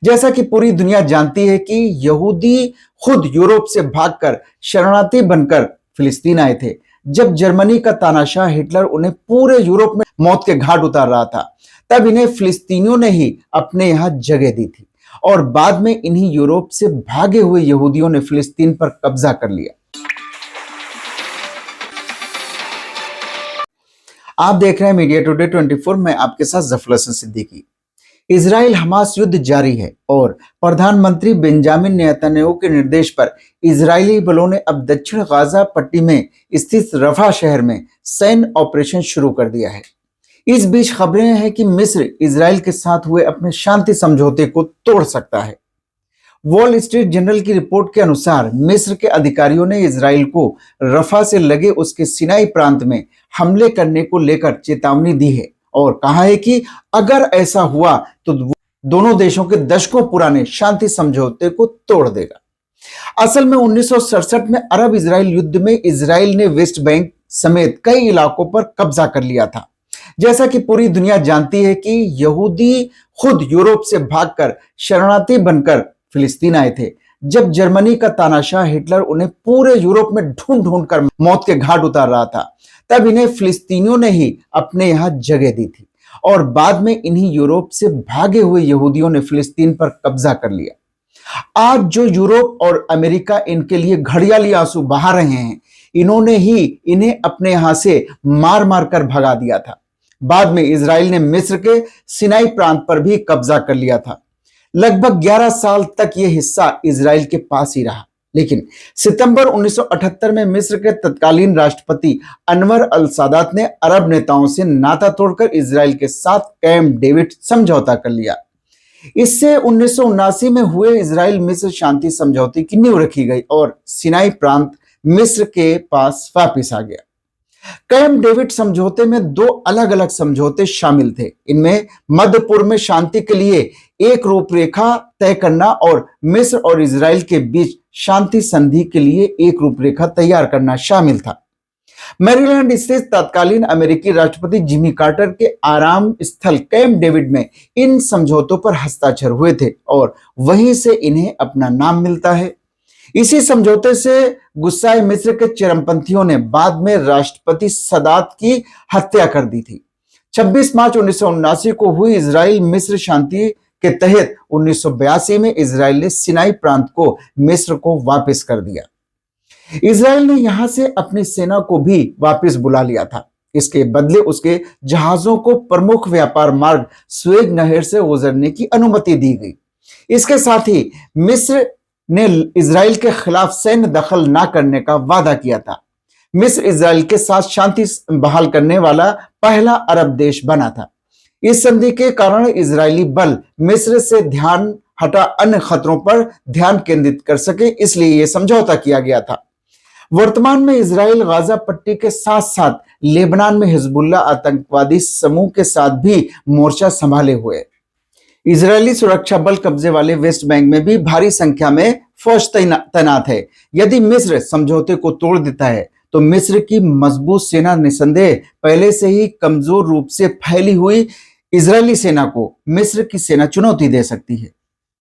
जैसा कि पूरी दुनिया जानती है कि यहूदी खुद यूरोप से भागकर शरणार्थी बनकर फिलिस्तीन आए थे। जब जर्मनी का तानाशाह हिटलर उन्हें पूरे यूरोप में मौत के घाट उतार रहा था, तब इन्हें फिलिस्तीनियों ने ही अपने यहां जगह दी थी और बाद में इन्हीं यूरोप से भागे हुए यहूदियों ने फिलिस्तीन पर कब्जा कर लिया। आप देख रहे हैं मीडिया टुडे 24 में आपके साथ जफर हसन सिद्दीकी। इजराइल हमास युद्ध जारी है और प्रधानमंत्री बेंजामिन नेतन्याहू के निर्देश पर इजरायली बलों ने अब दक्षिण गाजा पट्टी में स्थित रफा शहर में सैन्य ऑपरेशन शुरू कर दिया है। इस बीच खबरें हैं कि मिस्र इजराइल के साथ हुए अपने शांति समझौते को तोड़ सकता है। वॉल स्ट्रीट जर्नल की रिपोर्ट के अनुसार मिस्र के अधिकारियों ने इजराइल को रफा से लगे उसके सिनाई प्रांत में हमले करने को लेकर चेतावनी दी है और कहा है कि अगर ऐसा हुआ तो दोनों देशों के दशकों पुराने शांति समझौते को तोड़ देगा। असल में 1967 में अरब इजराइल युद्ध में इजराइल ने वेस्ट बैंक समेत कई इलाकों पर कब्जा कर लिया था। जैसा कि पूरी दुनिया जानती है कि यहूदी खुद यूरोप से भागकर शरणार्थी बनकर फिलिस्तीन आए थे। जब जर्मनी का तानाशाह हिटलर उन्हें पूरे यूरोप में ढूंढ ढूंढ कर मौत के घाट उतार रहा था, तब इन्हें फिलिस्तीनियों ने ही अपने यहां जगह दी थी और बाद में इन्हीं यूरोप से भागे हुए यहूदियों ने फिलिस्तीन पर कब्जा कर लिया। आज जो यूरोप और अमेरिका इनके लिए घड़ियाली आंसू बहा रहे हैं, इन्होंने ही इन्हें अपने यहां से मार मार कर भगा दिया था। बाद में इजराइल ने मिस्र के सिनाई प्रांत पर भी कब्जा कर लिया था। लगभग 11 साल तक यह हिस्सा इजराइल के पास ही रहा, लेकिन सितंबर 1978 में मिस्र के तत्कालीन राष्ट्रपति अनवर अल सादात ने अरब नेताओं से नाता तोड़कर इजराइल के साथ कैंप डेविड समझौता कर लिया। इससे 1979 में हुए इजराइल मिस्र शांति समझौते की नींव रखी गई और सिनाई प्रांत मिस्र के पास वापिस आ गया। कैंप डेविड समझौते में दो अलग अलग समझौते शामिल थे। इनमें मध्य पूर्व में शांति के लिए एक रूपरेखा तय करना और मिस्र और इजराइल के बीच शांति संधि के लिए एक रूपरेखा तैयार करना शामिल था। मैरीलैंड स्थित तत्कालीन अमेरिकी राष्ट्रपति जिमी कार्टर के आराम स्थल कैंप डेविड में इन समझौतों पर हस्ताक्षर हुए थे और वहीं से इन्हें अपना नाम मिलता है। इसी समझौते से गुस्साए मिस्र के चरमपंथियों ने बाद में राष्ट्रपति सदात की हत्या कर दी थी। 26 मार्च 1979 को हुई इजराइल मिस्र शांति के तहत 1982 में इजराइल ने सिनाई प्रांत को मिस्र को वापस कर दिया। इजराइल ने यहां से अपनी सेना को भी वापस बुला लिया था। इसके बदले उसके जहाजों को प्रमुख व्यापार मार्ग स्वेज नहर से गुजरने की अनुमति दी गई। इसके साथ ही मिस्र ने इजराइल के खिलाफ सैन्य दखल न करने का वादा किया था। मिस्र इजराइल के साथ शांति बहाल करने वाला पहला अरब देश बना था। इस संधि के कारण इजरायली बल मिस्र से ध्यान हटा अन्य खतरों पर ध्यान केंद्रित कर सके, इसलिए यह समझौता किया गया था। वर्तमान में इजराइल गाजा पट्टी के साथ साथ लेबनान में हिजबुल्लाह आतंकवादी समूह के साथ भी मोर्चा संभाले हुए। इजरायली सुरक्षा बल कब्जे वाले वेस्ट बैंक में भी भारी संख्या में फौज तैनात है। यदि मिस्र समझौते को तोड़ देता है तो मिस्र की मजबूत सेना निसंदेह पहले से ही कमजोर रूप से फैली हुई इजरायली सेना को मिस्र की सेना चुनौती दे सकती है।